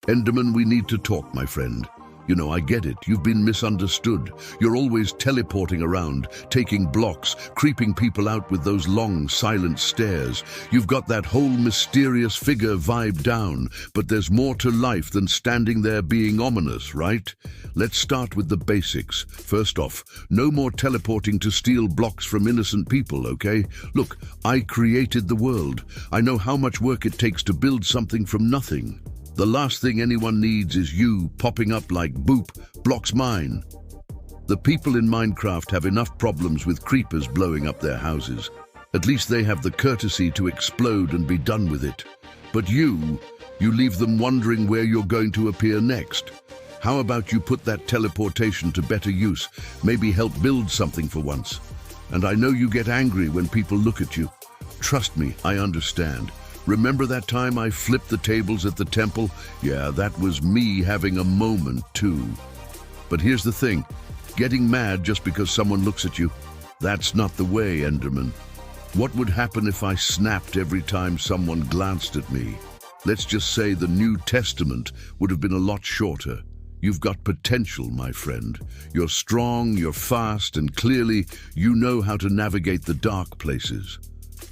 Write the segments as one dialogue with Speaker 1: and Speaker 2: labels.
Speaker 1: Enderman, we need to talk, my friend. You know, I get it. You've been misunderstood. You're always teleporting around, taking blocks, creeping people out with those long, silent stares. You've got that whole mysterious figure vibe down, but there's more to life than standing there being ominous, right? Let's start with the basics. First off, no more teleporting to steal blocks from innocent people, okay? Look, I created the world. I know how much work it takes to build something from nothing. The last thing anyone needs is you popping up like, boop, blocks mine. The people in Minecraft have enough problems with creepers blowing up their houses. At least they have the courtesy to explode and be done with it. But you leave them wondering where you're going to appear next. How about you put that teleportation to better use? Maybe help build something for once. And I know you get angry when people look at you. Trust me, I understand. Remember that time I flipped the tables at the temple? Yeah, that was me having a moment too. But here's the thing, getting mad just because someone looks at you, that's not the way, Enderman. What would happen if I snapped every time someone glanced at me? Let's just say the New Testament would have been a lot shorter. You've got potential, my friend. You're strong, you're fast, and clearly you know how to navigate the dark places.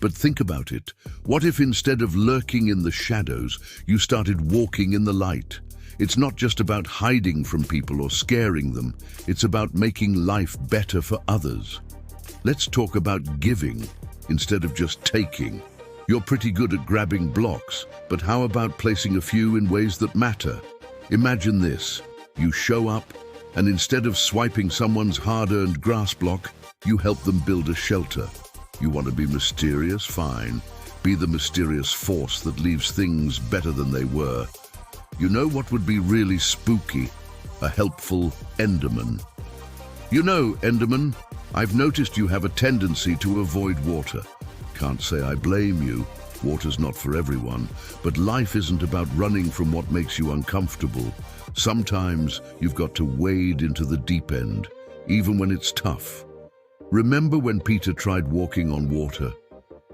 Speaker 1: But think about it. What if instead of lurking in the shadows, you started walking in the light? It's not just about hiding from people or scaring them. It's about making life better for others. Let's talk about giving instead of just taking. You're pretty good at grabbing blocks, but how about placing a few in ways that matter? Imagine this. You show up, and instead of swiping someone's hard-earned grass block, you help them build a shelter. You want to be mysterious? Fine. Be the mysterious force that leaves things better than they were. You know what would be really spooky? A helpful Enderman. You know, Enderman, I've noticed you have a tendency to avoid water. Can't say I blame you. Water's not for everyone. But life isn't about running from what makes you uncomfortable. Sometimes you've got to wade into the deep end, even when it's tough. Remember when Peter tried walking on water?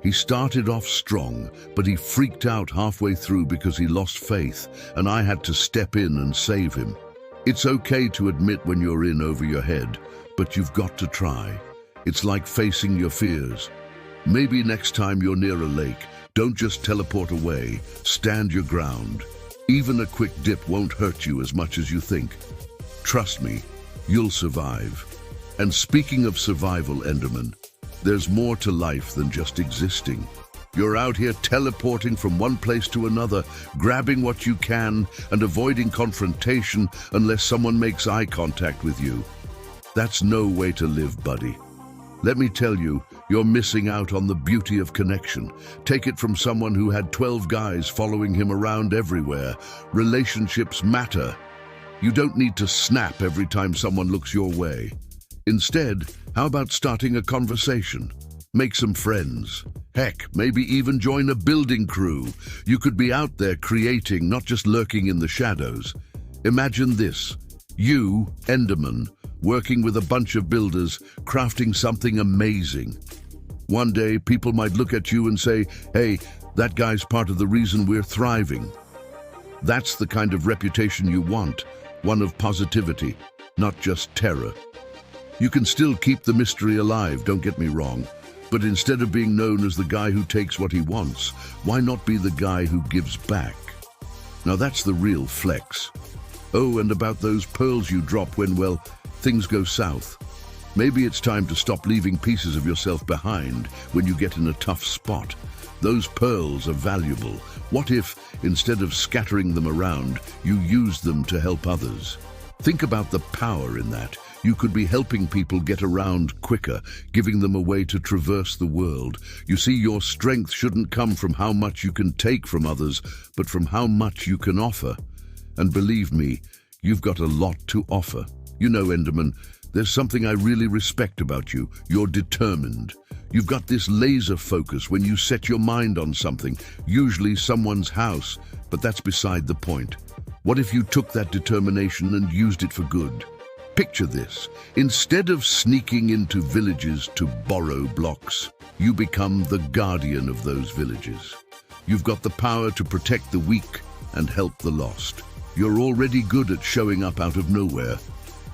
Speaker 1: He started off strong, but he freaked out halfway through because he lost faith, and I had to step in and save him. It's okay to admit when you're in over your head, but you've got to try. It's like facing your fears. Maybe next time you're near a lake, don't just teleport away, stand your ground. Even a quick dip won't hurt you as much as you think. Trust me, you'll survive. And speaking of survival, Enderman, there's more to life than just existing. You're out here teleporting from one place to another, grabbing what you can and avoiding confrontation unless someone makes eye contact with you. That's no way to live, buddy. Let me tell you, you're missing out on the beauty of connection. Take it from someone who had 12 guys following him around everywhere. Relationships matter. You don't need to snap every time someone looks your way. Instead, how about starting a conversation? Make some friends. Heck, maybe even join a building crew. You could be out there creating, not just lurking in the shadows. Imagine this. You, Enderman, working with a bunch of builders, crafting something amazing. One day, people might look at you and say, hey, that guy's part of the reason we're thriving. That's the kind of reputation you want, one of positivity, not just terror. You can still keep the mystery alive, don't get me wrong, but instead of being known as the guy who takes what he wants, why not be the guy who gives back? Now that's the real flex. Oh, and about those pearls you drop when, well, things go south. Maybe it's time to stop leaving pieces of yourself behind when you get in a tough spot. Those pearls are valuable. What if, instead of scattering them around, you use them to help others? Think about the power in that. You could be helping people get around quicker, giving them a way to traverse the world. You see, your strength shouldn't come from how much you can take from others, but from how much you can offer. And believe me, you've got a lot to offer. You know, Enderman, there's something I really respect about you. You're determined. You've got this laser focus when you set your mind on something, usually someone's house, but that's beside the point. What if you took that determination and used it for good? Picture this. Instead of sneaking into villages to borrow blocks, you become the guardian of those villages. You've got the power to protect the weak and help the lost. You're already good at showing up out of nowhere.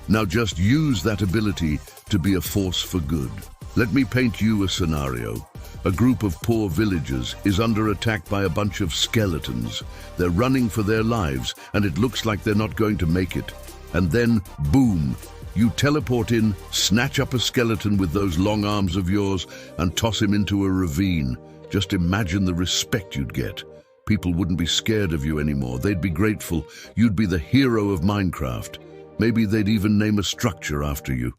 Speaker 1: Now just use that ability to be a force for good. Let me paint you a scenario. A group of poor villagers is under attack by a bunch of skeletons. They're running for their lives, and it looks like they're not going to make it. And then, boom, you teleport in, snatch up a skeleton with those long arms of yours, and toss him into a ravine. Just imagine the respect you'd get. People wouldn't be scared of you anymore. They'd be grateful. You'd be the hero of Minecraft. Maybe they'd even name a structure after you.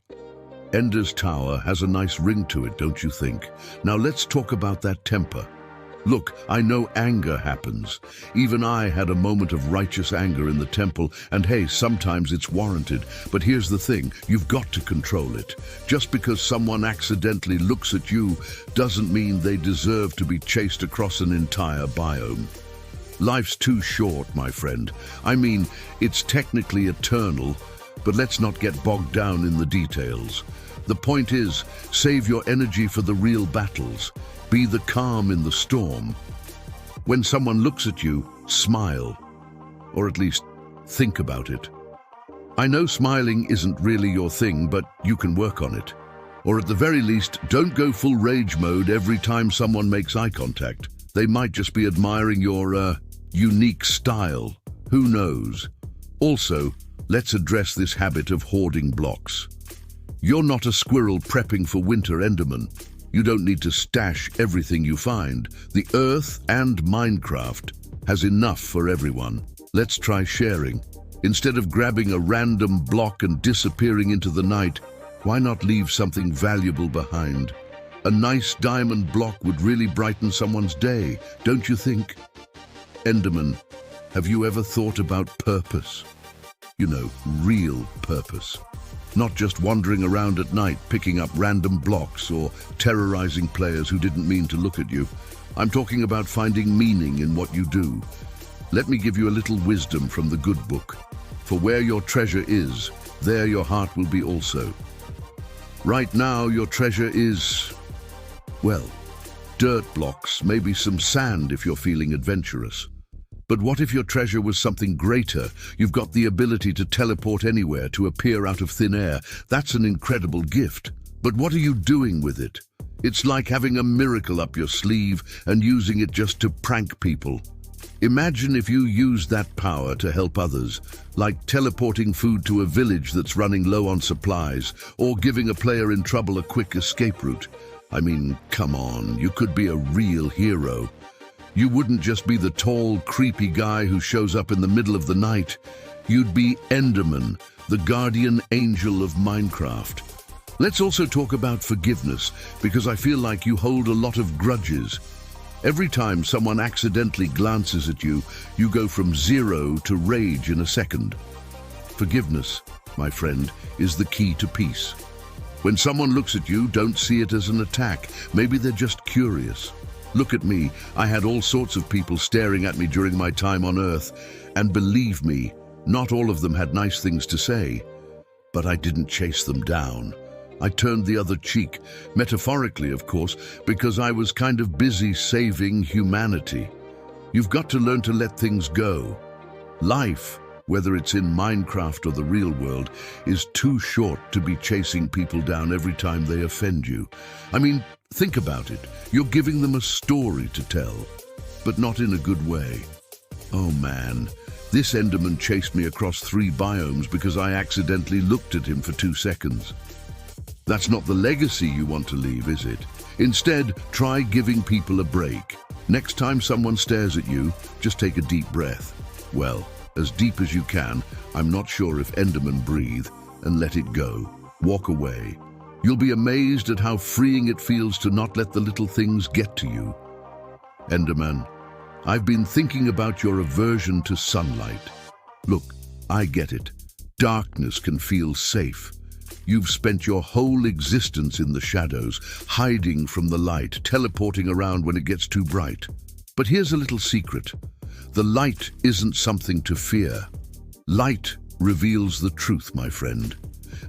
Speaker 1: Ender's Tower has a nice ring to it, don't you think? Now let's talk about that temper. Look, I know anger happens. Even I had a moment of righteous anger in the temple, and hey, sometimes it's warranted. But here's the thing, you've got to control it. Just because someone accidentally looks at you doesn't mean they deserve to be chased across an entire biome. Life's too short, my friend. I mean, it's technically eternal, but let's not get bogged down in the details. The point is, save your energy for the real battles. Be the calm in the storm. When someone looks at you, smile. Or at least, think about it. I know smiling isn't really your thing, but you can work on it. Or at the very least, don't go full rage mode every time someone makes eye contact. They might just be admiring your, unique style. Who knows? Also, let's address this habit of hoarding blocks. You're not a squirrel prepping for winter, Enderman. You don't need to stash everything you find. The Earth and Minecraft has enough for everyone. Let's try sharing. Instead of grabbing a random block and disappearing into the night, why not leave something valuable behind? A nice diamond block would really brighten someone's day, don't you think? Enderman, have you ever thought about purpose? You know, real purpose. Not just wandering around at night picking up random blocks or terrorizing players who didn't mean to look at you. I'm talking about finding meaning in what you do. Let me give you a little wisdom from the good book. For where your treasure is, there your heart will be also. Right now your treasure is, well, dirt blocks, maybe some sand if you're feeling adventurous. But what if your treasure was something greater? You've got the ability to teleport anywhere, to appear out of thin air. That's an incredible gift. But what are you doing with it? It's like having a miracle up your sleeve and using it just to prank people. Imagine if you used that power to help others, like teleporting food to a village that's running low on supplies, or giving a player in trouble a quick escape route. I mean, come on, you could be a real hero. You wouldn't just be the tall, creepy guy who shows up in the middle of the night. You'd be Enderman, the guardian angel of Minecraft. Let's also talk about forgiveness, because I feel like you hold a lot of grudges. Every time someone accidentally glances at you, you go from 0 to rage in a second. Forgiveness, my friend, is the key to peace. When someone looks at you, don't see it as an attack. Maybe they're just curious. Look at me, I had all sorts of people staring at me during my time on Earth, and believe me, not all of them had nice things to say. But I didn't chase them down. I turned the other cheek, metaphorically of course, because I was kind of busy saving humanity. You've got to learn to let things go. Life, whether it's in Minecraft or the real world, is too short to be chasing people down every time they offend you. I mean, think about it. You're giving them a story to tell, but not in a good way. Oh man, this Enderman chased me across 3 biomes because I accidentally looked at him for 2 seconds. That's not the legacy you want to leave, is it? Instead, try giving people a break. Next time someone stares at you, just take a deep breath. Well, as deep as you can. I'm not sure if Endermen breathe, and let it go. Walk away. You'll be amazed at how freeing it feels to not let the little things get to you. Enderman, I've been thinking about your aversion to sunlight. Look, I get it. Darkness can feel safe. You've spent your whole existence in the shadows, hiding from the light, teleporting around when it gets too bright. But here's a little secret. The light isn't something to fear. Light reveals the truth, my friend.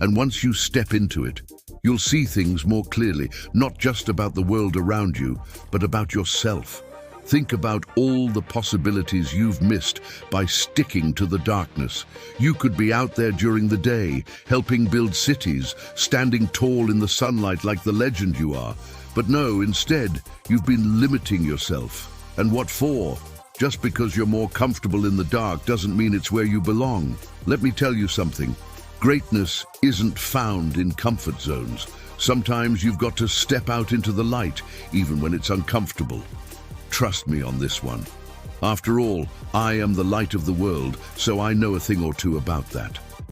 Speaker 1: And once you step into it, you'll see things more clearly, not just about the world around you, but about yourself. Think about all the possibilities you've missed by sticking to the darkness. You could be out there during the day, helping build cities, standing tall in the sunlight like the legend you are. But no, instead, you've been limiting yourself. And what for? Just because you're more comfortable in the dark doesn't mean it's where you belong. Let me tell you something. Greatness isn't found in comfort zones. Sometimes you've got to step out into the light, even when it's uncomfortable. Trust me on this one. After all, I am the light of the world, so I know a thing or two about that.